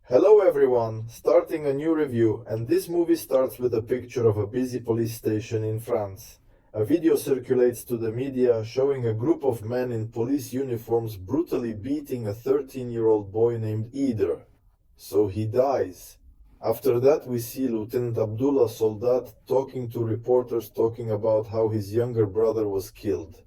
Hello everyone, starting a new review, and this movie starts with a picture of a busy police station in France. A video circulates to the media showing a group of men in police uniforms brutally beating a 13-year-old boy named Ider. So he dies. After that we see Lieutenant Abdullah Soldat talking to reporters talking about how his younger brother was killed.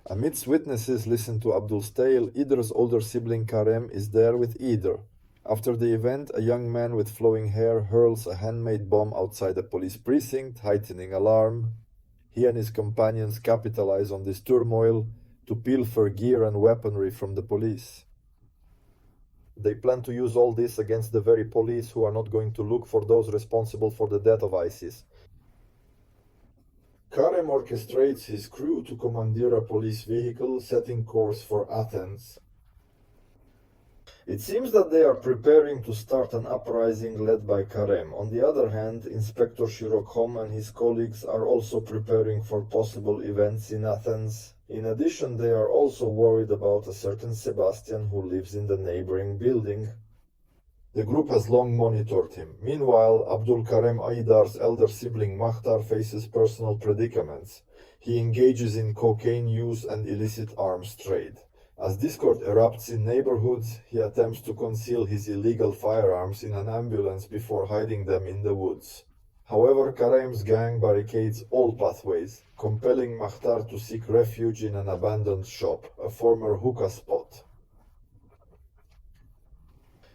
Amidst witnesses listen to Abdul's tale, Ider's older sibling Karem is there with Ider. After the event, a young man with flowing hair hurls a handmade bomb outside a police precinct, heightening alarm. He and his companions capitalize on this turmoil to pilfer gear and weaponry from the police. They plan to use all this against the very police who are not going to look for those responsible for the death of ISIS. Karem orchestrates his crew to commandeer a police vehicle, setting course for Athens. It seems that they are preparing to start an uprising led by Karem. On the other hand, Inspector Shirokholm and his colleagues are also preparing for possible events in Athens. In addition, they are also worried about a certain Sebastian who lives in the neighboring building. The group has long monitored him. Meanwhile, Abdul Karem Aidar's elder sibling Mahtar faces personal predicaments. He engages in cocaine use and illicit arms trade. As discord erupts in neighborhoods, he attempts to conceal his illegal firearms in an ambulance before hiding them in the woods. However, Karem's gang barricades all pathways, compelling Mahtar to seek refuge in an abandoned shop, a former hookah spot.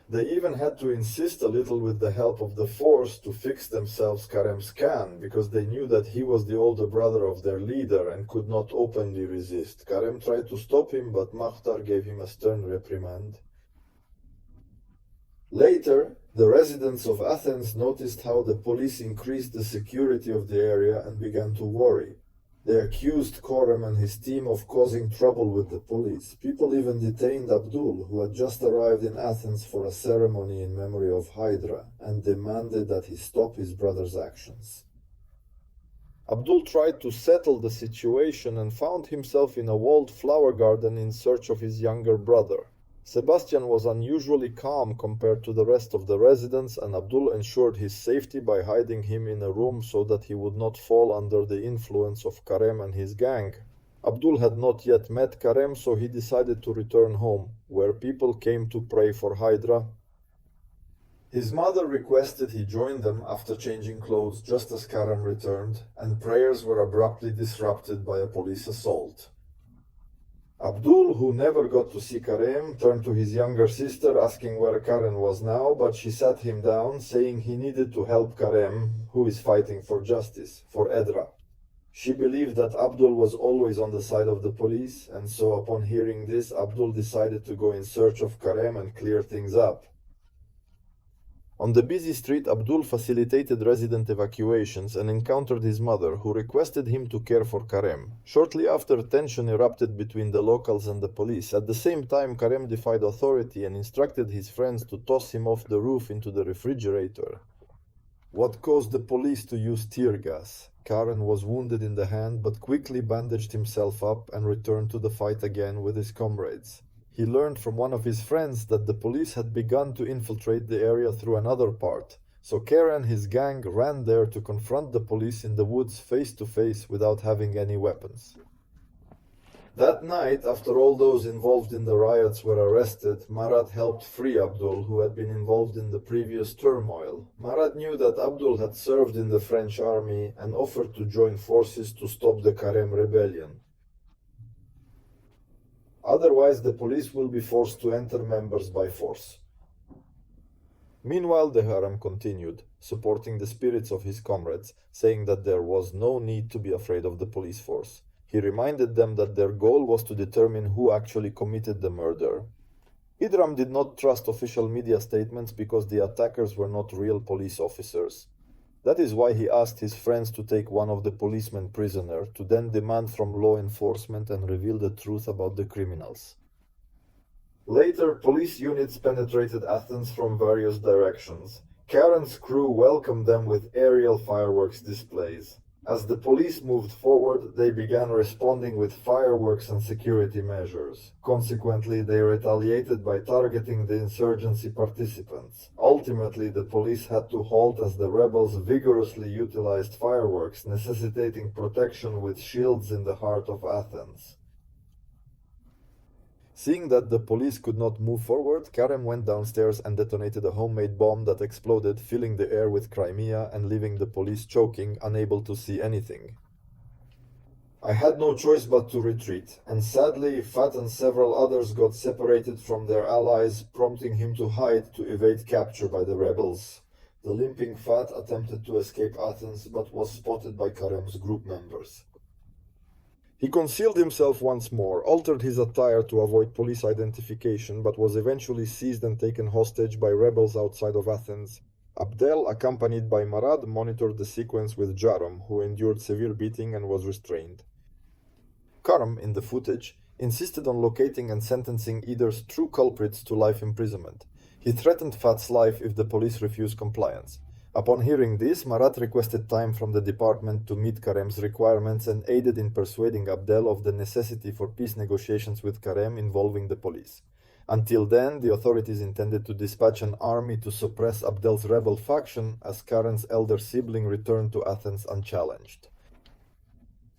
They even had to insist a little with the help of the force to fix themselves Karem's can, because they knew that he was the older brother of their leader and could not openly resist. Karem tried to stop him, but Mahtar gave him a stern reprimand. Later, the residents of Athens noticed how the police increased the security of the area and began to worry. They accused Karem and his team of causing trouble with the police. People even detained Abdul, who had just arrived in Athens for a ceremony in memory of Hydra, and demanded that he stop his brother's actions. Abdul tried to settle the situation and found himself in a walled flower garden in search of his younger brother. Sebastian was unusually calm compared to the rest of the residents, and Abdul ensured his safety by hiding him in a room so that he would not fall under the influence of Karem and his gang. Abdul had not yet met Karem, so he decided to return home, where people came to pray for Hydra. His mother requested he join them after changing clothes just as Karem returned, and prayers were abruptly disrupted by a police assault. Abdul, who never got to see Karem, turned to his younger sister asking where Karen was now, but she sat him down, saying he needed to help Karem, who is fighting for justice, for Edra. She believed that Abdul was always on the side of the police, and so upon hearing this, Abdul decided to go in search of Karem and clear things up. On the busy street, Abdul facilitated resident evacuations and encountered his mother, who requested him to care for Karem. Shortly after, tension erupted between the locals and the police. At the same time, Karem defied authority and instructed his friends to toss him off the roof into the refrigerator, what caused the police to use tear gas. Karen was wounded in the hand, but quickly bandaged himself up and returned to the fight again with his comrades. He learned from one of his friends that the police had begun to infiltrate the area through another part, so Karen and his gang ran there to confront the police in the woods face to face without having any weapons. That night, after all those involved in the riots were arrested, Marat helped free Abdul, who had been involved in the previous turmoil. Marat knew that Abdul had served in the French army and offered to join forces to stop the Karem rebellion. Otherwise, the police will be forced to enter members by force. Meanwhile, the harem continued, supporting the spirits of his comrades, saying that there was no need to be afraid of the police force. He reminded them that their goal was to determine who actually committed the murder. Idram did not trust official media statements because the attackers were not real police officers. That is why he asked his friends to take one of the policemen prisoner, to then demand from law enforcement and reveal the truth about the criminals. Later, police units penetrated Athens from various directions. Karen's crew welcomed them with aerial fireworks displays. As the police moved forward, they began responding with fireworks and security measures. Consequently, they retaliated by targeting the insurgency participants. Ultimately, the police had to halt as the rebels vigorously utilized fireworks, necessitating protection with shields in the heart of Athens. Seeing that the police could not move forward, Karem went downstairs and detonated a homemade bomb that exploded, filling the air with Crimea and leaving the police choking, unable to see anything. I had no choice but to retreat, and sadly, Fat and several others got separated from their allies, prompting him to hide to evade capture by the rebels. The limping Fat attempted to escape Athens, but was spotted by Karem's group members. He concealed himself once more, altered his attire to avoid police identification, but was eventually seized and taken hostage by rebels outside of Athens. Abdel, accompanied by Marad, monitored the sequence with Jarom, who endured severe beating and was restrained. Karam, in the footage, insisted on locating and sentencing Eider's true culprits to life imprisonment. He threatened Fat's life if the police refused compliance. Upon hearing this, Marat requested time from the department to meet Karem's requirements and aided in persuading Abdel of the necessity for peace negotiations with Karem involving the police. Until then, the authorities intended to dispatch an army to suppress Abdel's rebel faction as Karen's elder sibling returned to Athens unchallenged.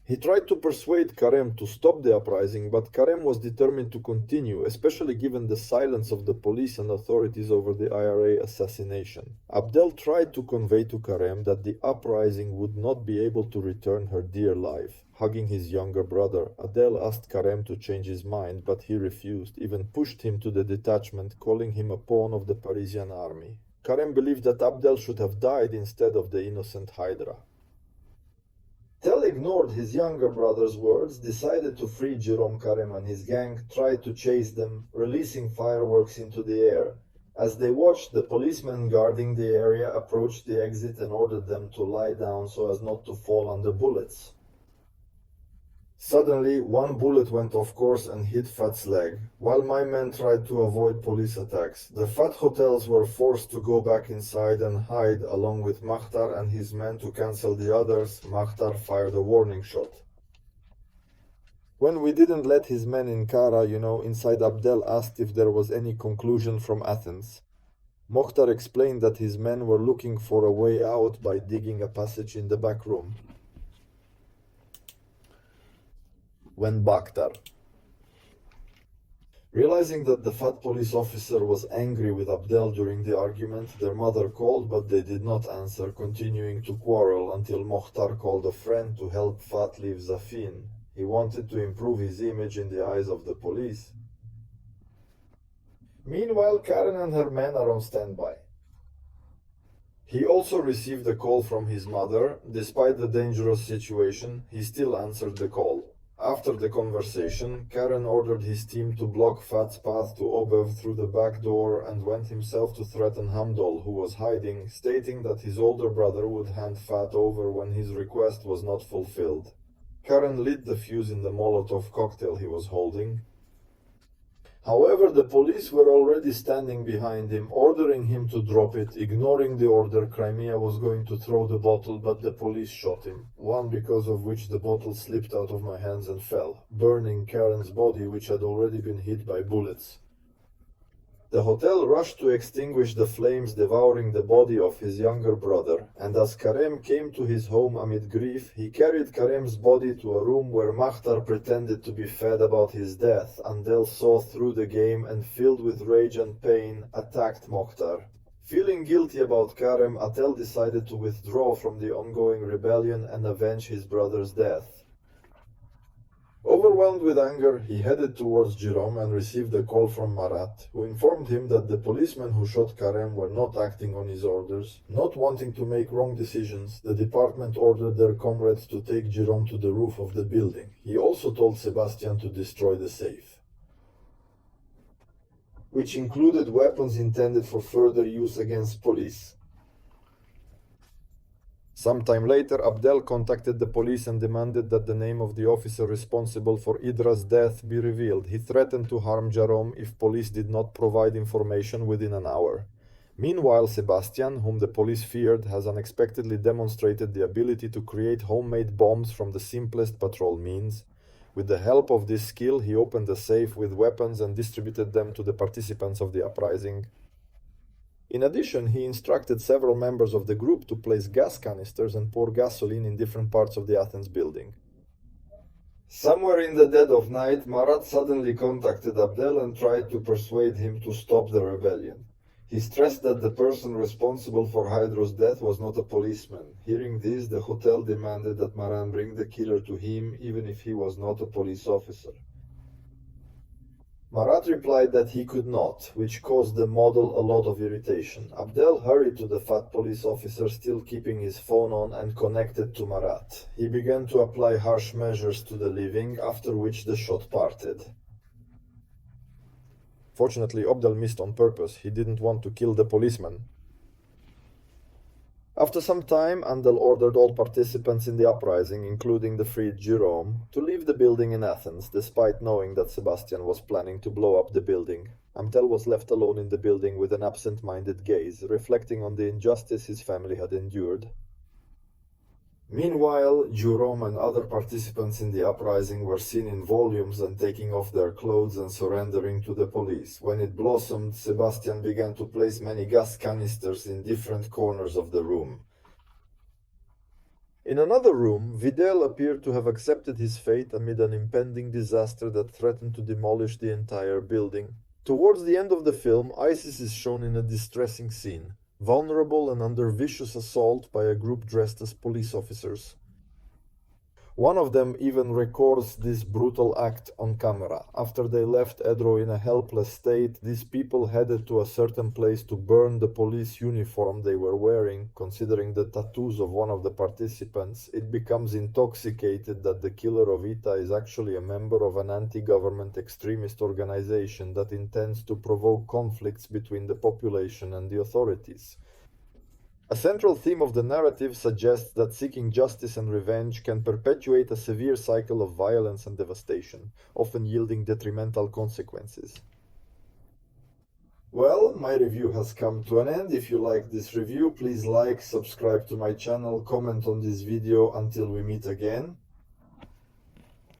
He tried to persuade Karem to stop the uprising, but Karem was determined to continue, especially given the silence of the police and authorities over the IRA assassination. Abdel tried to convey to Karem that the uprising would not be able to return her dear life. Hugging his younger brother, Adel asked Karem to change his mind, but he refused, even pushed him to the detachment, calling him a pawn of the Parisian army. Karem believed that Abdel should have died instead of the innocent Hydra. Tel ignored his younger brother's words, decided to free Jerome Karem and his gang, tried to chase them, releasing fireworks into the air. As they watched, the policemen guarding the area approached the exit and ordered them to lie down so as not to fall under bullets. Suddenly, one bullet went off course and hit Fat's leg. While my men tried to avoid police attacks, the Fat hotels were forced to go back inside and hide along with Makhtar and his men. To cancel the others, Makhtar fired a warning shot. When we didn't let his men in Kara, inside, Abdel asked if there was any conclusion from Athens. Mokhtar explained that his men were looking for a way out by digging a passage in the back room. When Bakhtar. Realizing that the Fat police officer was angry with Abdel during the argument, their mother called, but they did not answer, continuing to quarrel until Mokhtar called a friend to help Fat leave Zafin. He wanted to improve his image in the eyes of the police. Meanwhile, Karen and her men are on standby. He also received a call from his mother. Despite the dangerous situation, he still answered the call. After the conversation, Karen ordered his team to block Fat's path to Obev through the back door and went himself to threaten Hamdol, who was hiding, stating that his older brother would hand Fat over when his request was not fulfilled. Karen lit the fuse in the Molotov cocktail he was holding. However, the police were already standing behind him, ordering him to drop it. Ignoring the order, Crimea was going to throw the bottle, but the police shot him, one because of which the bottle slipped out of my hands and fell, burning Karen's body, which had already been hit by bullets. The hotel rushed to extinguish the flames, devouring the body of his younger brother, and as Karem came to his home amid grief, he carried Karem's body to a room where Makhtar pretended to be fed about his death. Andel saw through the game and, filled with rage and pain, attacked Mokhtar. Feeling guilty about Karem, Atel decided to withdraw from the ongoing rebellion and avenge his brother's death. Overwhelmed with anger, he headed towards Jerome and received a call from Marat, who informed him that the policemen who shot Karem were not acting on his orders. Not wanting to make wrong decisions, the department ordered their comrades to take Jerome to the roof of the building. He also told Sebastian to destroy the safe, which included weapons intended for further use against police. Sometime later, Abdel contacted the police and demanded that the name of the officer responsible for Idra's death be revealed. He threatened to harm Jerome if police did not provide information within an hour. Meanwhile, Sebastian, whom the police feared, has unexpectedly demonstrated the ability to create homemade bombs from the simplest patrol means. With the help of this skill, he opened a safe with weapons and distributed them to the participants of the uprising. In addition, he instructed several members of the group to place gas canisters and pour gasoline in different parts of the Athens building. Somewhere in the dead of night, Marat suddenly contacted Abdel and tried to persuade him to stop the rebellion. He stressed that the person responsible for Hydro's death was not a policeman. Hearing this, the hotel demanded that Maran bring the killer to him, even if he was not a police officer. Marat replied that he could not, which caused the model a lot of irritation. Abdel hurried to the fat police officer, still keeping his phone on and connected to Marat. He began to apply harsh measures to the living, after which the shot parted. Fortunately, Abdel missed on purpose. He didn't want to kill the policeman. After some time, Andel ordered all participants in the uprising, including the freed Jerome, to leave the building in Athens, despite knowing that Sebastian was planning to blow up the building. Amtel was left alone in the building with an absent-minded gaze, reflecting on the injustice his family had endured. Meanwhile, Jerome and other participants in the uprising were seen in volumes and taking off their clothes and surrendering to the police. When it blossomed, Sebastian began to place many gas canisters in different corners of the room. In another room, Vidal appeared to have accepted his fate amid an impending disaster that threatened to demolish the entire building. Towards the end of the film, Isis is shown in a distressing scene, vulnerable and under vicious assault by a group dressed as police officers. One of them even records this brutal act on camera. After they left Edro in a helpless state, these people headed to a certain place to burn the police uniform they were wearing. Considering the tattoos of one of the participants, it becomes intoxicated that the killer of Ita is actually a member of an anti-government extremist organization that intends to provoke conflicts between the population and the authorities. A central theme of the narrative suggests that seeking justice and revenge can perpetuate a severe cycle of violence and devastation, often yielding detrimental consequences. Well, my review has come to an end. If you like this review, please like, subscribe to my channel, comment on this video. Until we meet again.